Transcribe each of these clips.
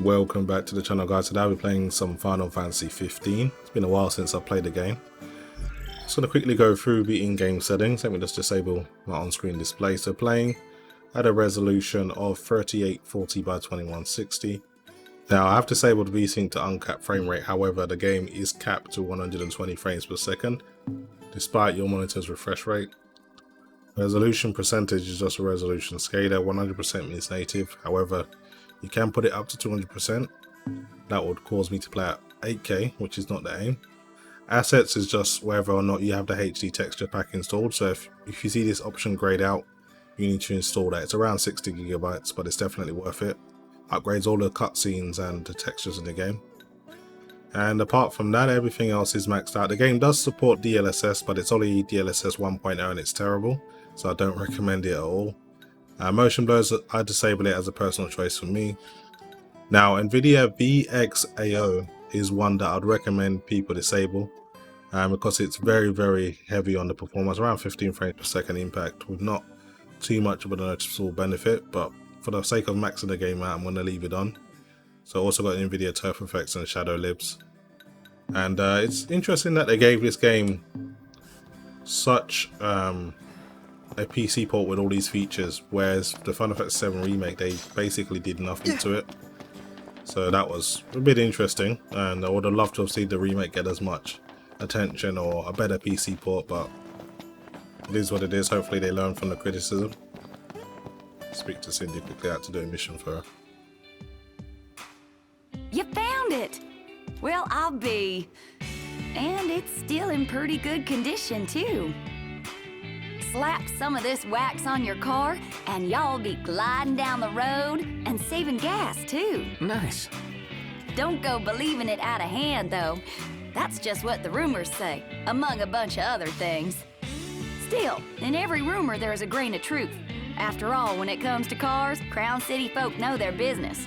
Welcome back to the channel, guys. Today we're playing some Final Fantasy 15. It's been a while since I've played the game. Just going to quickly go through the in-game settings. Let me just disable my on-screen display. So playing at a resolution of 3840 by 2160. Now I have disabled VSync to uncapped frame rate, however the game is capped to 120 frames per second, despite your monitor's refresh rate. Resolution percentage is just a resolution scaler. 100% means native, however you can put it up to 200%. That would cause me to play at 8K, which is not the aim. Assets is just whether or not you have the HD texture pack installed. So if you see this option grayed out, you need to install that. It's around 60 gigabytes, but it's definitely worth it. Upgrades all the cutscenes and the textures in the game. And apart from that, everything else is maxed out. The game does support DLSS, but it's only DLSS 1.0 and it's terrible, so I don't recommend it at all. Motion blurs, I disable it as a personal choice for me. Now, Nvidia VXAO is one that I'd recommend people disable because it's very heavy on the performance, around 15 frames per second impact with not too much of a noticeable benefit, but for the sake of maxing the game out, I'm going to leave it on. So I also got Nvidia turf effects and shadow libs. And it's interesting that they gave this game such a PC port with all these features, whereas the Final Fantasy VII Remake, they basically did nothing to it. So that was a bit interesting, and I would have loved to have seen the remake get as much attention or a better PC port, but it is what it is. Hopefully they learn from the criticism. Speak to Cindy quickly, out to do a mission for her. You found it! Well, I'll be. And it's still in pretty good condition, too. Slap some of this wax on your car, and y'all be gliding down the road and saving gas, too. Nice. Don't go believing it out of hand, though. That's just what the rumors say, among a bunch of other things. Still, in every rumor there's a grain of truth. After all, when it comes to cars, Crown City folk know their business.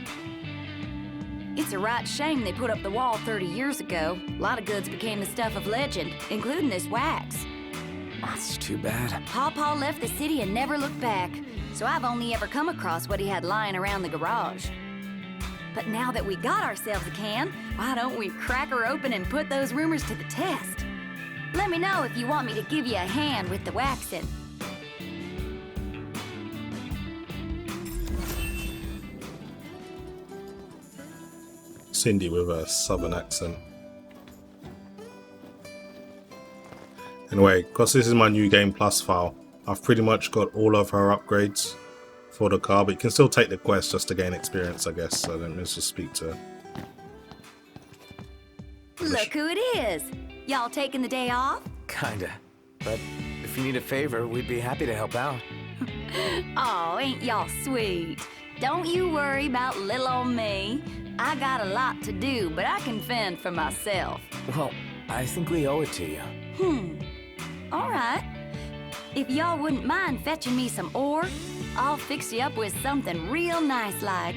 It's a right shame they put up the wall 30 years ago. A lot of goods became the stuff of legend, including this wax. That's too bad. Pawpaw left the city and never looked back, so I've only ever come across what he had lying around the garage. But now that we got ourselves a can, why don't we crack her open and put those rumors to the test? Let me know if you want me to give you a hand with the waxing. Cindy with a southern accent. Anyway, because this is my new Game Plus file, I've pretty much got all of her upgrades for the car, but you can still take the quest just to gain experience, I guess. So let me just speak to her. Look who it is! Y'all taking the day off? Kinda. But if you need a favor, we'd be happy to help out. Aw, ain't y'all sweet. Don't you worry about little old me. I got a lot to do, but I can fend for myself. Well, I think we owe it to you. All right. If y'all wouldn't mind fetching me some ore, I'll fix you up with something real nice like.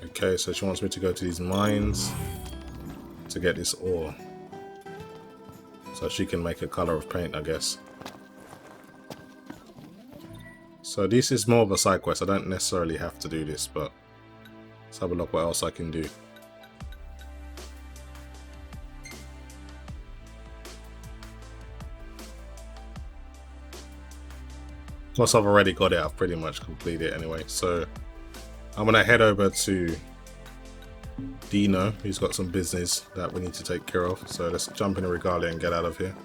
Okay, so she wants me to go to these mines to get this ore, so she can make a color of paint, I guess. So this is more of a side quest. I don't necessarily have to do this, but let's have a look what else I can do. Plus I've already got it, I've pretty much completed it anyway. So I'm gonna head over to Dino, who's got some business that we need to take care of. So let's jump in a regalia and get out of here.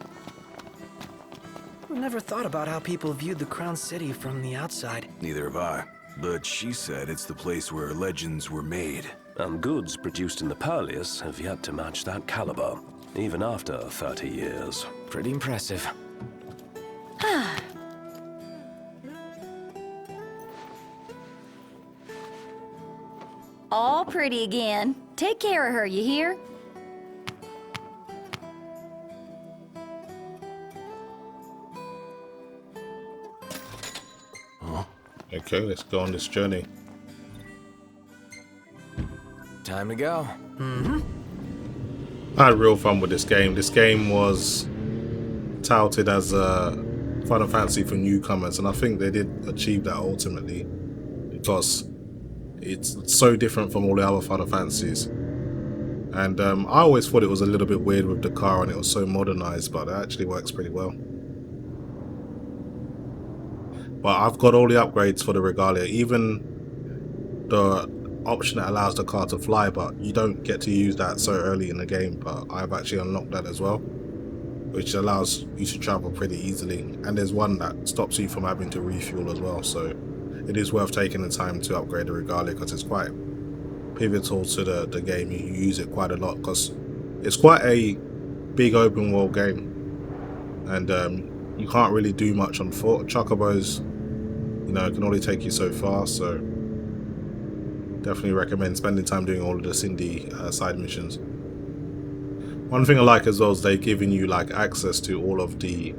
I never thought about how people viewed the Crown City from the outside. Neither have I. But she said it's the place where legends were made. And goods produced in the Purlius have yet to match that caliber, even after 30 years. Pretty impressive. All pretty again. Take care of her, you hear? Okay, let's go on this journey. Time to go. I had real fun with this game. This game was touted as a Final Fantasy for newcomers, and I think they did achieve that ultimately because it's so different from all the other Final Fantasies. And I always thought it was a little bit weird with the car and it was so modernized, but it actually works pretty well. But I've got all the upgrades for the Regalia, even the option that allows the car to fly, but you don't get to use that so early in the game, but I've actually unlocked that as well, which allows you to travel pretty easily. And there's one that stops you from having to refuel as well, so it is worth taking the time to upgrade the Regalia because it's quite pivotal to the game. You use it quite a lot because it's quite a big open world game, and you can't really do much on foot. Chocobos, you know, can only take you so far, so definitely recommend spending time doing all of the Cindy side missions. One thing I like as well is they've given you like access to all of the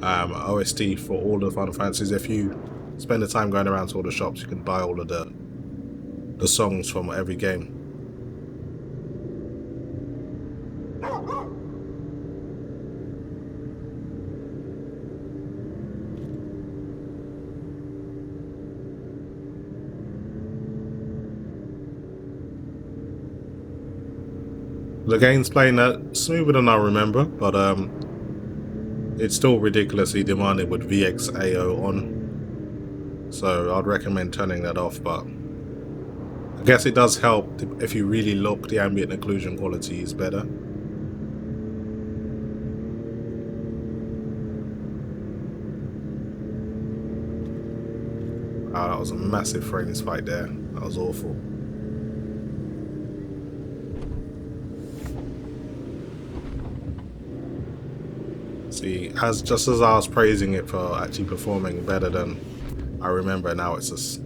OST for all the Final Fantasies. If you spend the time going around to all the shops, you can buy all of the songs from every game. The game's playing smoother than I remember, but it's still ridiculously demanding with VXAO on, so I'd recommend turning that off. But I guess it does help if you really look. The ambient occlusion quality is better. Wow, that was a massive frame spike there. That was awful. See, just as I was praising it for actually performing better than I remember, now it's just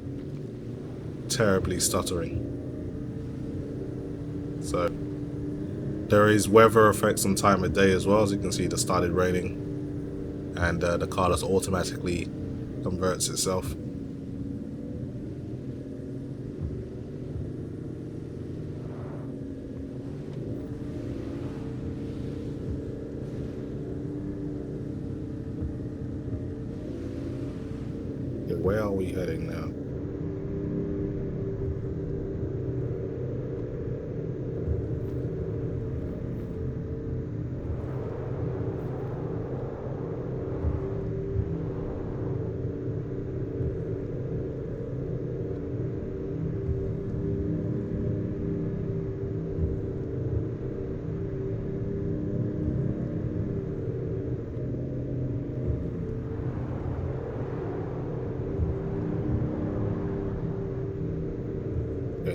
terribly stuttering. So there is weather effects on time of day as well. As you can see, it started raining, and the car just automatically converts itself. Where are we heading now?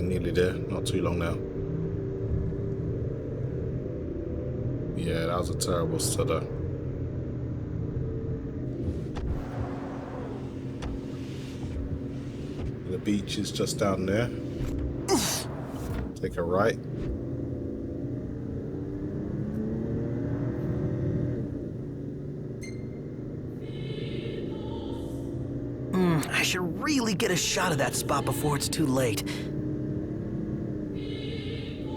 Nearly there, not too long now. Yeah, that was a terrible stutter. The beach is just down there. Take a right. I should really get a shot of that spot before it's too late.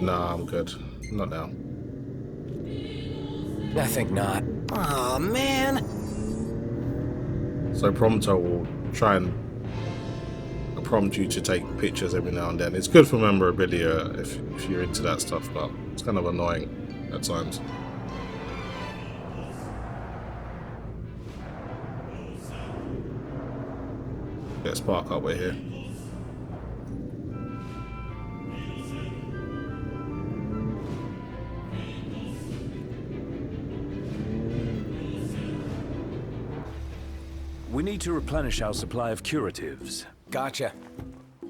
Nah, I'm good. Not now. I think not. Aw, man. So Prompter will try and prompt you to take pictures every now and then. It's good for memorabilia if you're into that stuff, but it's kind of annoying at times. Get Spark up, we're here. We need to replenish our supply of curatives. Gotcha. I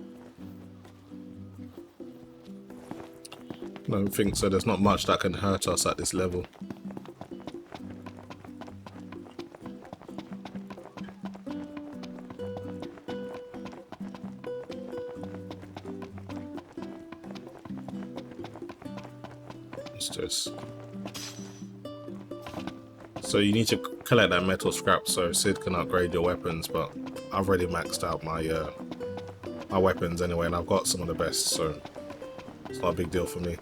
don't think so. There's not much that can hurt us at this level. It's just... So you need to collect that metal scrap so Sid can upgrade your weapons, but I've already maxed out my my weapons anyway, and I've got some of the best, so it's not a big deal for me.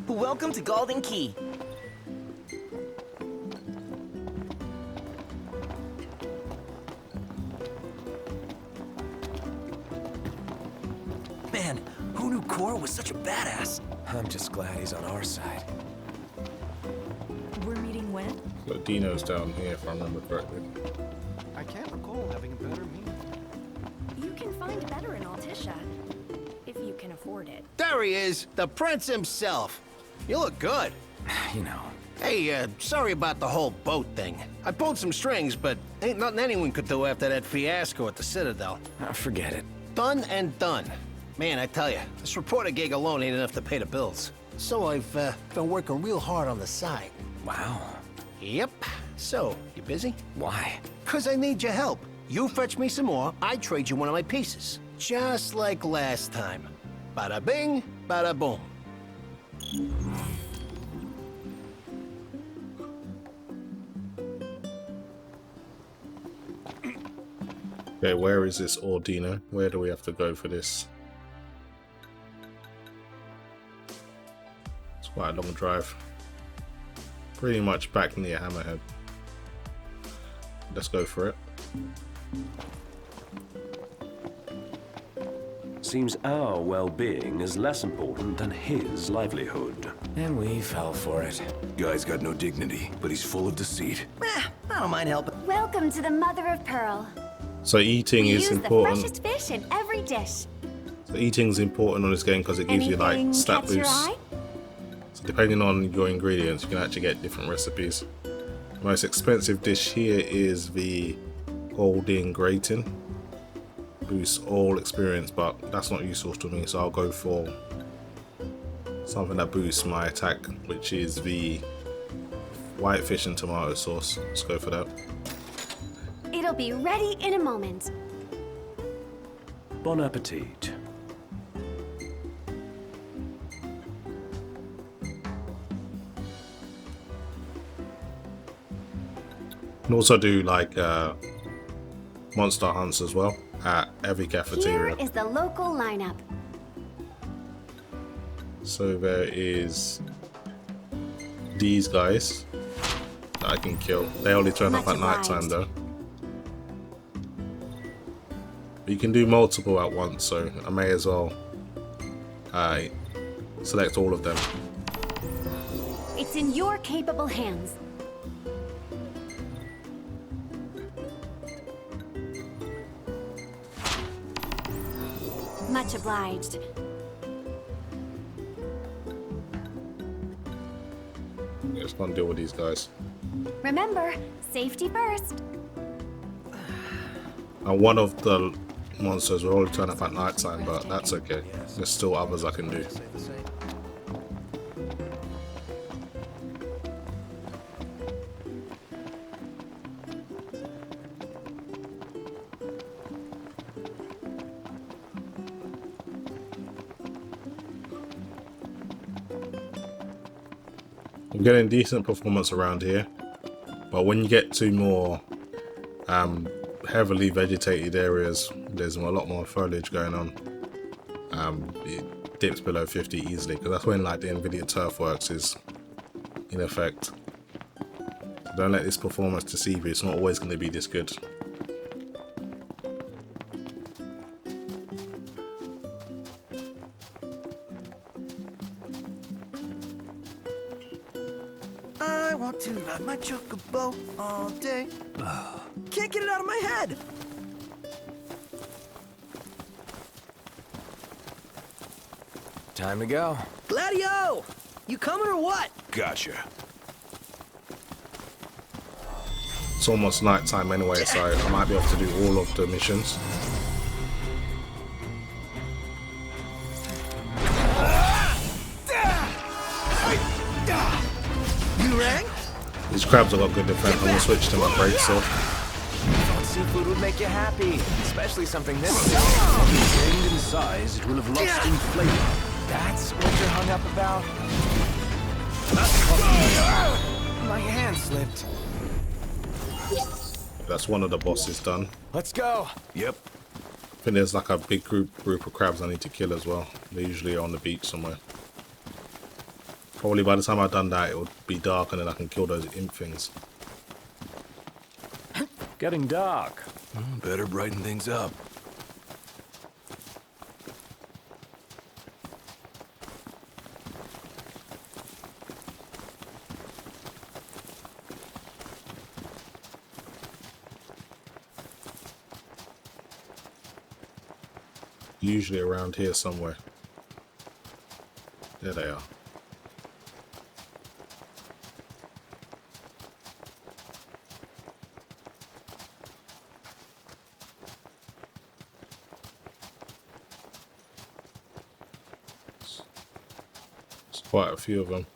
Welcome to Golden Key. I'm just glad he's on our side. We're meeting when? Got Dino's down here if I remember correctly. I can't recall having a better meal. You can find better in Altisha, if you can afford it. There he is, the prince himself. You look good. You know. Hey, sorry about the whole boat thing. I pulled some strings, but ain't nothing anyone could do after that fiasco at the Citadel. Forget it. Done and done. Man, I tell you, this reporter gig alone ain't enough to pay the bills. So I've been working real hard on the side. Wow. Yep. So, you busy? Why? 'Cause I need your help. You fetch me some more, I trade you one of my pieces. Just like last time. Bada bing, bada boom. Okay, where is this Ordino? Where do we have to go for this? It's quite a long drive. Pretty much back near Hammerhead. Let's go for it. Seems our well-being is less important than his livelihood. And we fell for it. Guy's got no dignity, but he's full of deceit. I don't mind helping. Welcome to the Mother of Pearl. So eating is important. Use the freshest fish in every dish. So eating is important on this game because it gives you like Anything stat catch your boosts. eye? So depending on your ingredients, you can actually get different recipes. The most expensive dish here is the golden gratin. Boosts all experience, but that's not useful to me, so I'll go for something that boosts my attack, which is the white fish and tomato sauce. Let's go for that. It'll be ready in a moment. Bon appetit. And also do like monster hunts as well at every cafeteria. Here is the local lineup. So there is these guys that I can kill. They only turn up Much at night time obliged. though. But you can do multiple at once, so I may as well select all of them. It's in your capable hands. Much obliged. Let's go and deal with these guys. Remember, safety first. And one of the monsters will only turn up at night time, but that's okay. There's still others I can do. I'm getting decent performance around here, but when you get to more heavily vegetated areas, there's a lot more foliage going on. It dips below 50 easily, because that's when like the Nvidia Turfworks is in effect. So don't let this performance deceive you, it's not always going to be this good. I want to ride my chocobo all day. Can't get it out of my head. Time to go. Gladio! You coming or what? Gotcha. It's almost night time anyway, so I might be able to do all of the missions. You rang? These crabs have got good defense. I'm gonna switch to my break sword. Thought seafood would make you happy, especially something this big. Gained in size, it will have lost in flavor. That's what you're hung up about? My hand slipped. That's one of the bosses done. Let's go. Yep. I think there's like a big group of crabs I need to kill as well. They're usually on the beach somewhere. Probably by the time I've done that, it will be dark and then I can kill those imp things. Getting dark. Better brighten things up. Usually around here somewhere. There they are. There's quite a few of them.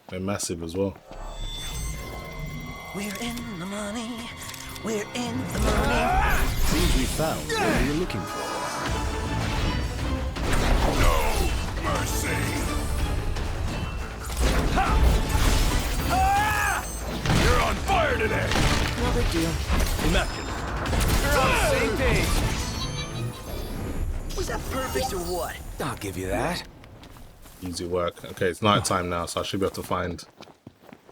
They're massive as well. We're in the money. We're in the money. Seems we found what we were looking for. No mercy. You're on fire today. No big deal. Immaculate. We're on the same page. Was that perfect or what? I'll give you that. Easy work. Okay, it's night time now, so I should be able to find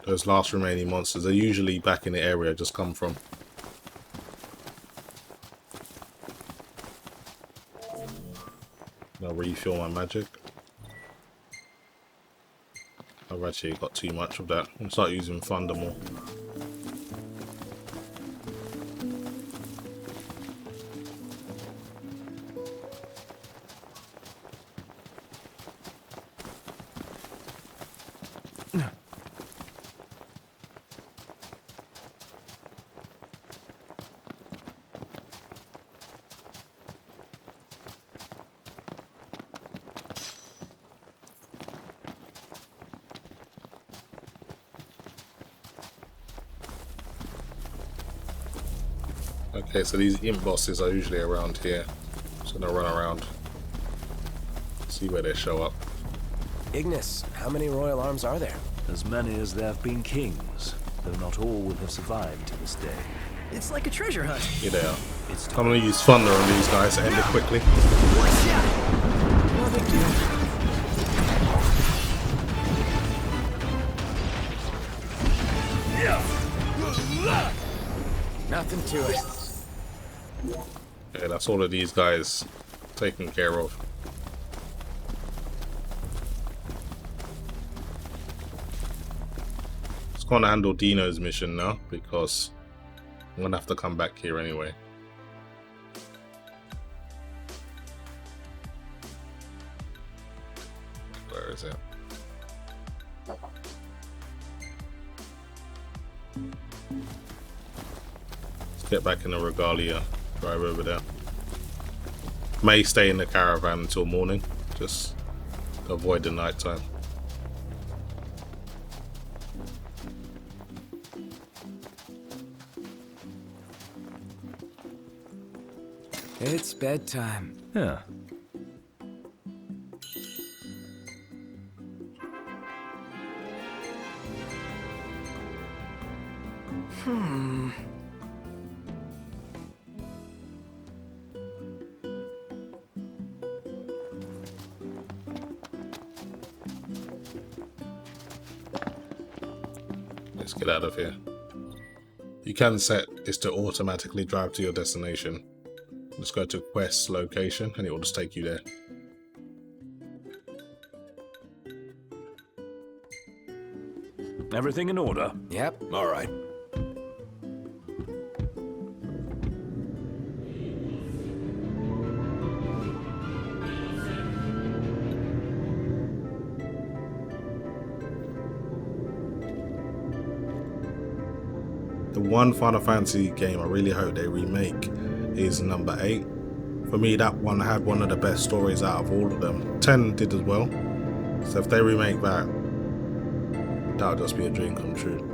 those last remaining monsters. They're usually back in the area I just come from. I'll refuel my magic. I've actually got too much of that. I'll start using Thunder more. Okay, so these imp bosses are usually around here. So I'm gonna run around, see where they show up. Ignis, how many royal arms are there? As many as there have been kings, though not all will have survived to this day. It's like a treasure hunt. Here they are. I'm gonna use Thunder on these guys to end it quickly. What's that? No big deal. Nothing to it. Okay, that's all of these guys taken care of. Just gonna handle Dino's mission now because I'm gonna have to come back here anyway. Where is it? Let's get back in the Regalia. Drive over there. May stay in the caravan until morning, just to avoid the night time. It's bedtime. Yeah. Let's get out of here. You can set this to automatically drive to your destination. Just go to quest location and it will just take you there. Everything in order? Yep. All right. The one Final Fantasy game I really hope they remake is number 8. For me, that one had one of the best stories out of all of them. 10 did as well. So if they remake that, that'll just be a dream come true.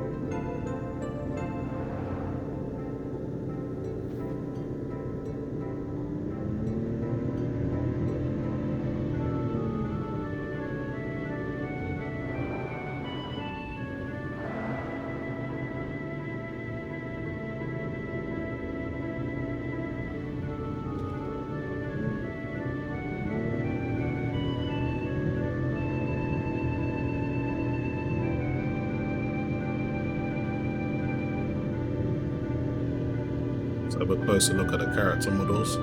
Have a closer look at the character models.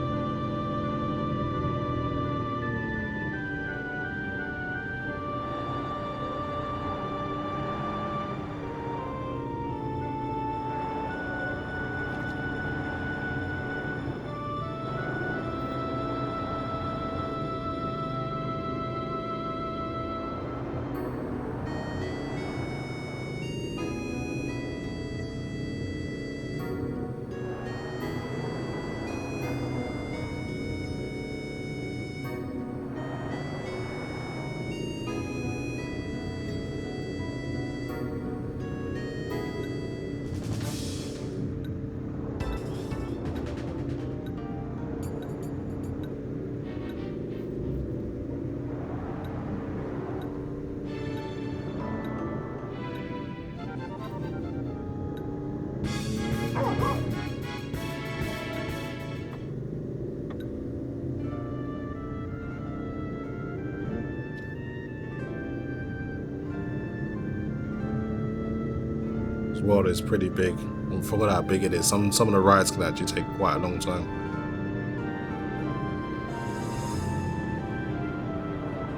world is pretty big. I forgot how big it is. Some of the rides can actually take quite a long time.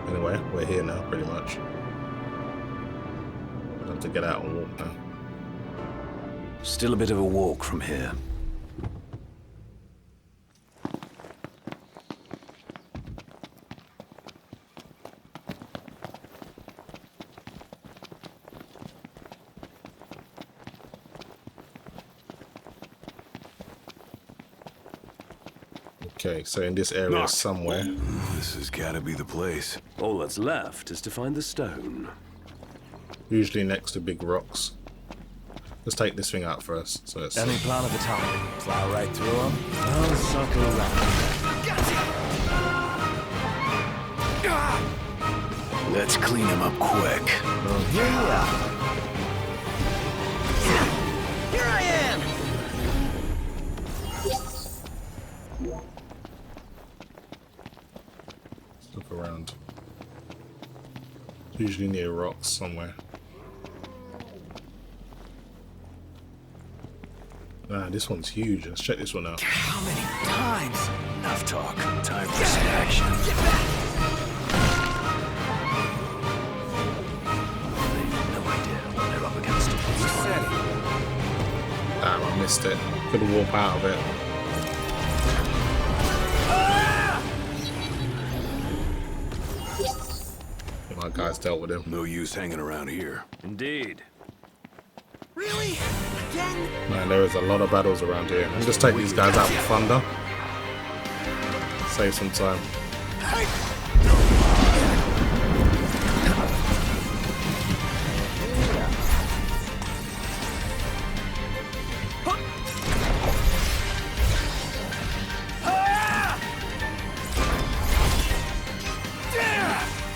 Anyway, we're here now, pretty much. We'll have to get out and walk now. Still a bit of a walk from here. Okay, so in this area somewhere. This has gotta be the place. All that's left is to find the stone. Usually next to big rocks. Let's take this thing out first. So let's Any plan of attack? Plow right through them? I'll circle around. Let's clean him up quick. Here you are. Here I am! look around. Usually near rocks somewhere. Ah, this one's huge. Let's check this one out. How many times? Enough talk. Time for some action. Get back! No idea what they're up against. You said it. Damn, I missed it. Couldn't warp out of it. My guys dealt with him. No use hanging around here. Indeed. Really? Again? Man, there is a lot of battles around here. I'll just take these guys out with thunder. Save some time.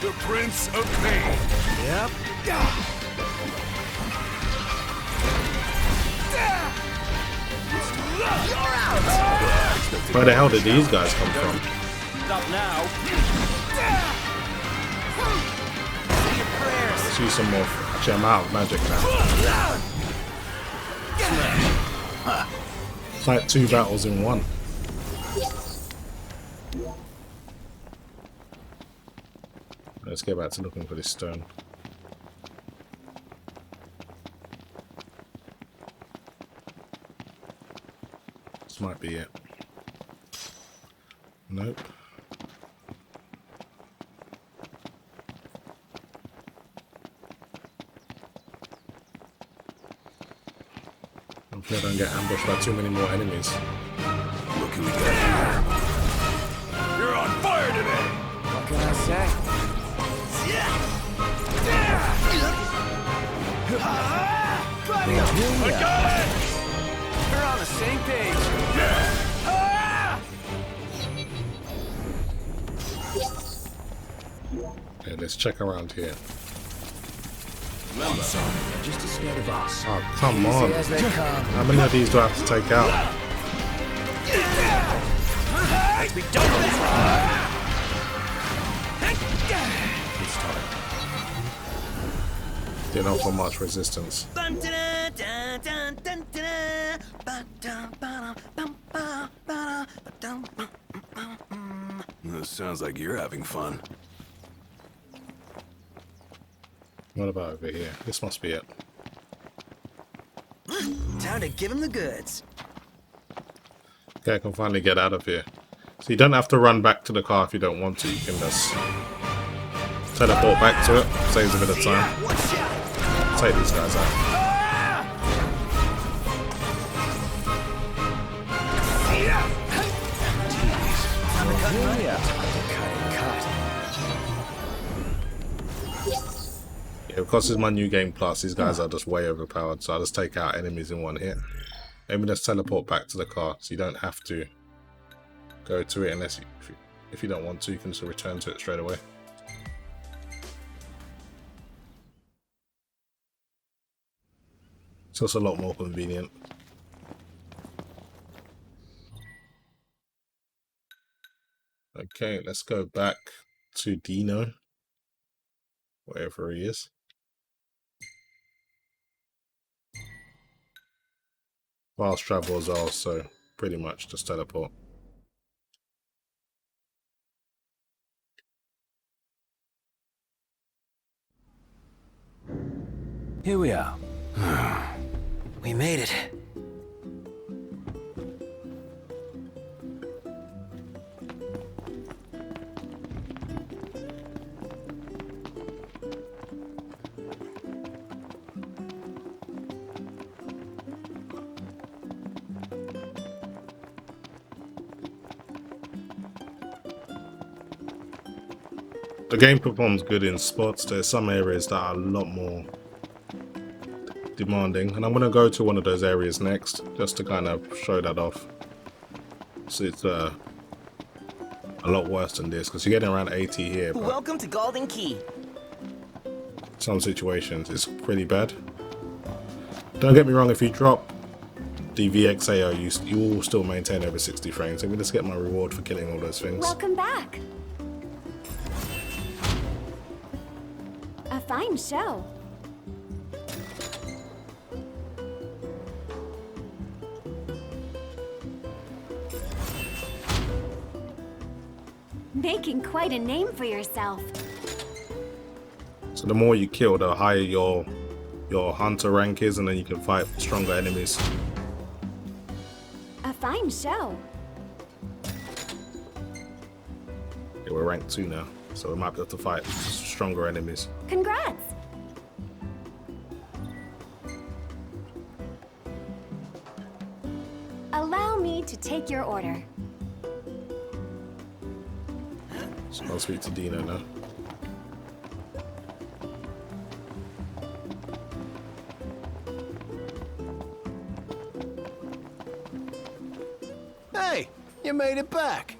The Prince of Pain. Yep. Where the hell did these guys come from? Stop now. Let's use some more. Actually, I'm out of magic now. It's like 2 battles in one. Let's get back to looking for this stone. This might be it. Nope. Hopefully I don't get ambushed by too many more enemies. Look who we got here. You're on fire today. What can I say? I got it. We're on the same page. Okay, let's check around here. Remember, just as scared of us. Oh, come on. As they come. How many of these do I have to take out? Let's be done with this. Didn't offer much resistance. This sounds like you're having fun. What about over here? This must be it. Time to give him the goods. Okay, I can finally get out of here. So you don't have to run back to the car if you don't want to. You can just teleport back to it. Saves a bit of time. Take these guys out. Yeah, because it's my new game plus, these guys are just way overpowered, so I'll just take out enemies in one hit. Maybe just teleport back to the car, so you don't have to go to it unless if you don't want to, you can just return to it straight away. So it's a lot more convenient. Okay, let's go back to Dino, wherever he is. fast travel as well, so pretty much just teleport. Here we are. We made it. The game performs good in spots. There's some areas that are a lot more demanding, and I'm going to go to one of those areas next just to kind of show that off. So it's a lot worse than this because you're getting around 80 here, but Welcome to Golden Key. some situations it's pretty bad. Don't get me wrong, if you drop the VXAO you will still maintain over 60 frames. Let me just get my reward for killing all those things. Welcome back. A fine show. Making quite a name for yourself. So the more you kill, the higher your hunter rank is, and then you can fight stronger enemies. A fine show. Okay, we're rank 2 now, so we might be able to fight stronger enemies. Congrats. Allow me to take your order. So I'll speak to Dino now. Hey, you made it back.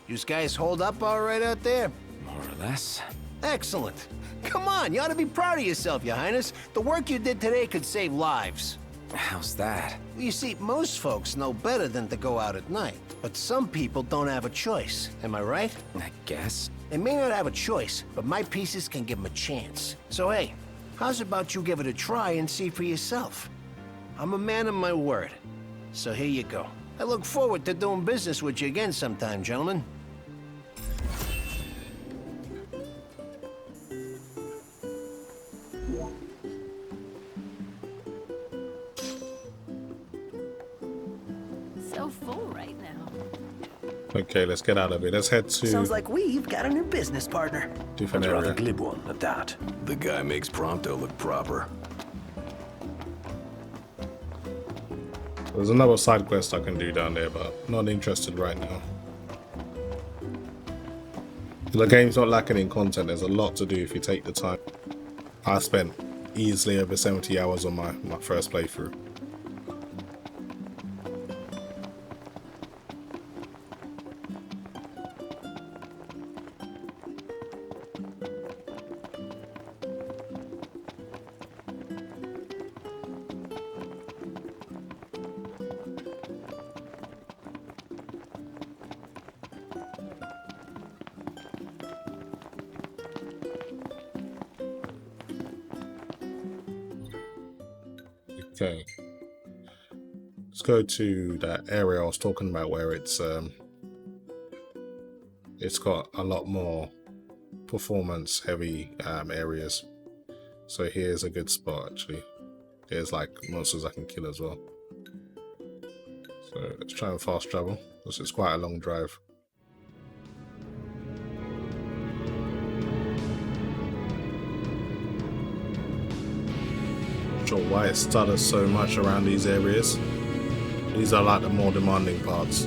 You guys hold up all right out there? More or less. Excellent. Come on, you ought to be proud of yourself, Your Highness. The work you did today could save lives. How's that? You see, most folks know better than to go out at night. But some people don't have a choice. Am I right? I guess. They may not have a choice, but my pieces can give them a chance. So hey, how's about you give it a try and see for yourself? I'm a man of my word. So here you go. I look forward to doing business with you again sometime, gentlemen. So full right now. Okay, let's get out of it. Let's head to Sounds like we've got a new business partner. different A rather area. glib one at that. The guy makes Prompto look proper. There's another side quest I can do down there, but not interested right now. The game's not lacking in content. There's a lot to do if you take the time. I spent easily over 70 hours on my first playthrough. Okay, let's go to that area I was talking about where it's got a lot more performance heavy areas. So here's a good spot actually. There's like monsters I can kill as well. So let's try and fast travel because it's quite a long drive. Not sure why it stutters so much around these areas. These are like the more demanding parts.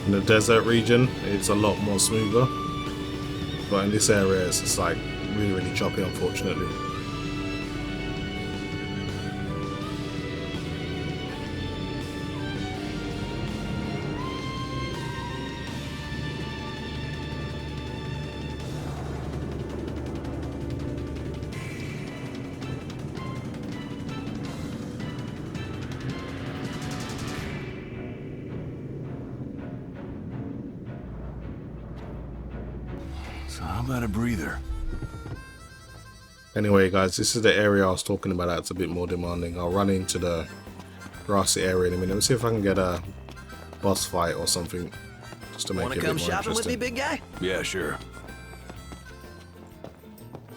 In the desert region, it's a lot more smoother, but in this area, it's just like really choppy, unfortunately. about a breather? Anyway, guys, this is the area I was talking about that's a bit more demanding. I'll run into the grassy area in a minute. Let's see if I can get a boss fight or something, just to make it a bit more interesting. Wanna come shopping with me, big guy? Yeah, sure.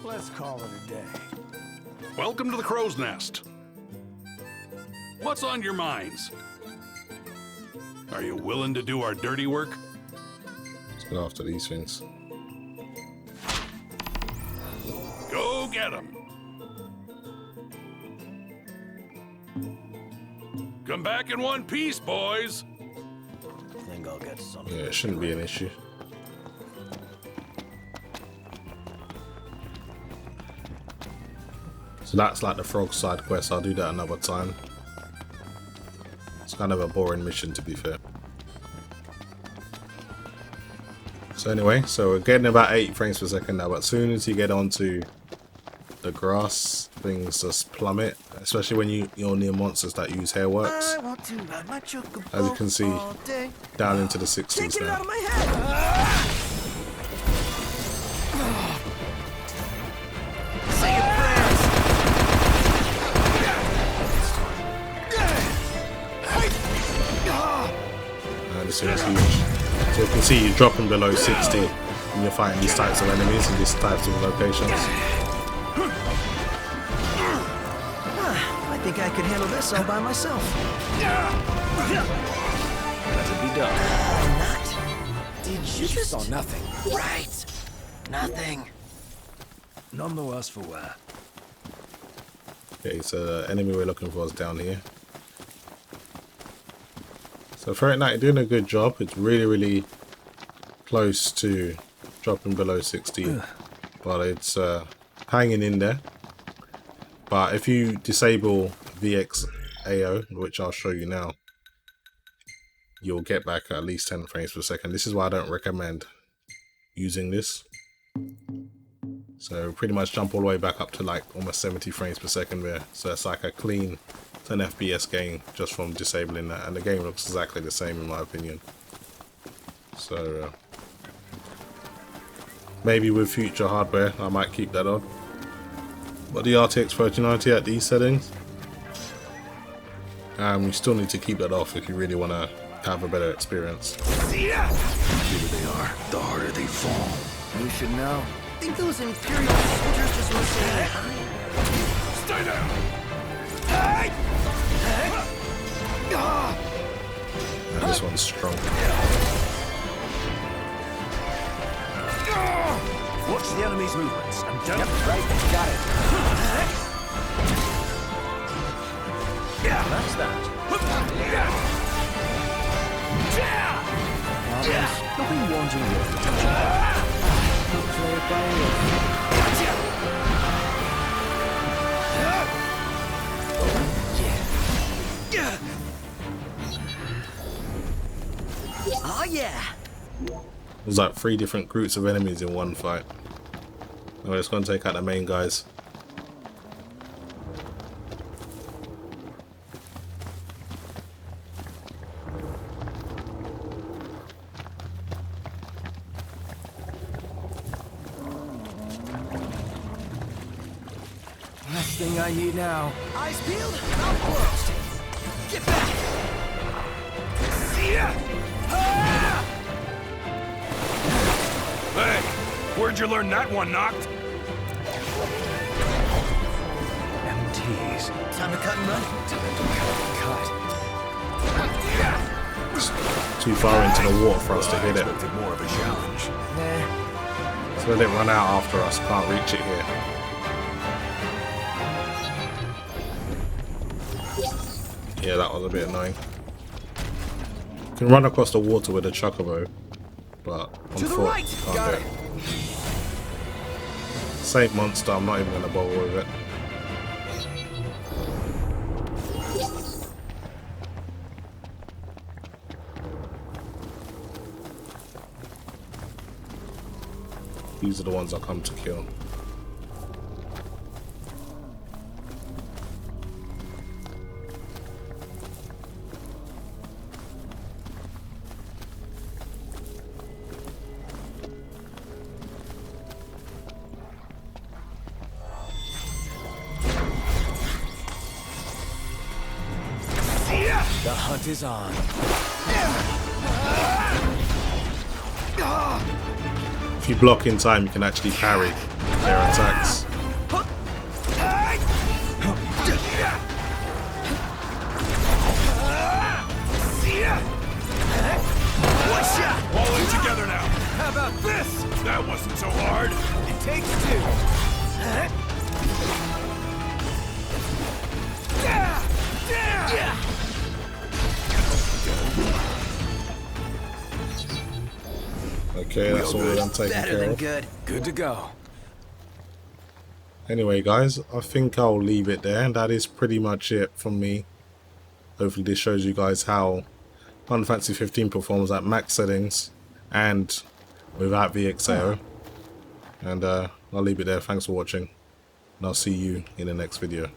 Let's call it a day. Welcome to the Crow's Nest. What's on your minds? Are you willing to do our dirty work? Let's go after these things. Go get 'em. Come back in one piece, boys. Think I'll get something. Yeah, it shouldn't be an issue. So that's like the frog side quest. I'll do that another time. It's kind of a boring mission, to be fair. So anyway, so we're getting about 8 frames per second now, but as soon as you get onto the grass, things just plummet, especially when you're near monsters that use hairworks. As you can see, down into the 60s now. Say your prayers. And this is huge. So you can see you're dropping below 60 when you're fighting these types of enemies in these types of locations. I think I could handle this all by myself. Let it be done. I'm not. Did you just saw nothing? Right. Nothing. None the worse for wear. Okay, so the enemy we're looking for is down here. So Ferret Knight doing a good job. It's really close to dropping below 60, but it's hanging in there. But if you disable VXAO, which I'll show you now, you'll get back at least 10 frames per second. This is why I don't recommend using this. So pretty much jump all the way back up to like almost 70 frames per second there. So it's like a clean 10 FPS gain just from disabling that, and the game looks exactly the same in my opinion. So maybe with future hardware I might keep that on. But the RTX 3090 at these settings, you still need to keep that off if you really want to have a better experience. The bigger they are, the harder they fall. You should know. I think those Imperial soldiers just want to say hi. Stay down. And this one's strong. Watch the enemy's movements and don't. Yep, right. Got it. Yeah, that's that. Nothing wanting worth attention. Play it by ear. Oh yeah. There's like 3 different groups of enemies in one fight. Anyway, it's going to take out the main guys. Last thing I need now. Eyes peeled, mouth closed. Get back. See ya. Hey, where'd you learn that one, Noct? MTs. Time to cut and run. Time to cut. It's too far into the water for us to hit it. Expected more of a challenge. Nah. So they run out after us. Can't reach it here. Yeah, that was a bit annoying. You can run across the water with a chocobo, but on foot, can't do it. Same monster, I'm not even going to bother with it. These are the ones I come to kill. hunt is on. If you block in time, you can actually parry their attacks. One shot! All in together now! How about this? That wasn't so hard! It takes two. Okay, that's all of them taken Better care than of. good. Good to go. Anyway, guys, I think I'll leave it there. And that is pretty much it from me. Hopefully this shows you guys how Final Fantasy 15 performs at max settings and without VXAO. And I'll leave it there. Thanks for watching. And I'll see you in the next video.